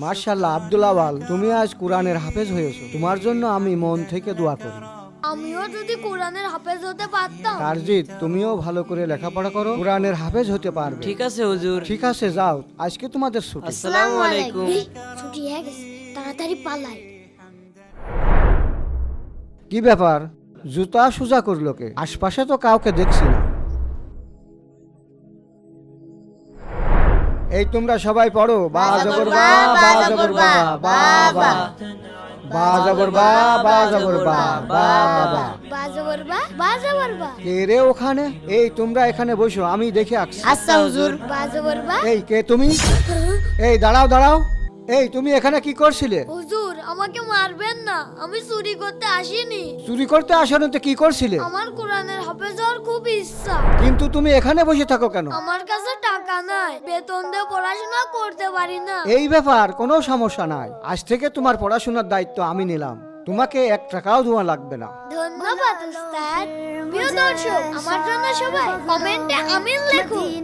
মাশাআল্লাহ আব্দুল আওয়াল, তুমি আজ কোরআনের হাফেজ হয়েছো। তোমার জন্য আমি মন থেকে দোয়া করি। আমিও যদি কোরআনের হাফেজ হতে পারতাম। তারজিৎ, তুমিও ভালো করে লেখাপড়া করো, কোরআনের হাফেজ হতে পারবে। ঠিক আছে হুজুর। ঠিক আছে, যাও, আজকে তোমাদের ছুটি। আসসালামু আলাইকুম। এই, ছুটি হয়ে গেছে, তাড়াতাড়ি পালাই। কি ব্যাপার, জুতা সোজা করলো কে? আশপাশে তো কাউকে দেখছি না। এই তোমরা সবাই পড়ো, বা জবর বা, বা জবর বা, বা বা, বা জবর বা, বা জবর বা, বা বা। বাজাবর বা, বাজাবর বা, কে রে ওখানে? এই তোমরা এখানে বসো, আমি দেখে আসছি। আচ্ছা হুজুর। বাজাবর বা। এই কে তুমি? এই দাঁড়াও দাঁড়াও, এই তুমি এখানে কি করছিলে? হুজুর, আমাকে মারবেন না, আমি চুরি করতে আসিনি। চুরি করতে আসলে তো কি করছিলে? আমার কোরআনের হাফেজ হওয়ার খুব ইচ্ছা। কিন্তু তুমি এখানে বসে থাকো কেন? আমার কাছে টাকা নাই, বেতন দিয়ে পড়াশোনা করতে পারি না। এই ব্যাপার কোনো সমস্যা নাই, আজ থেকে তোমার পড়াশোনার দায়িত্ব আমি নিলাম, তোমাকে 1 টাকাও দেওয়া লাগবে না। ধন্যবাদ উস্তাদ। প্রিয় দর্শক, আমার জন্য সবাই কমেন্টে আমিন লেখুন।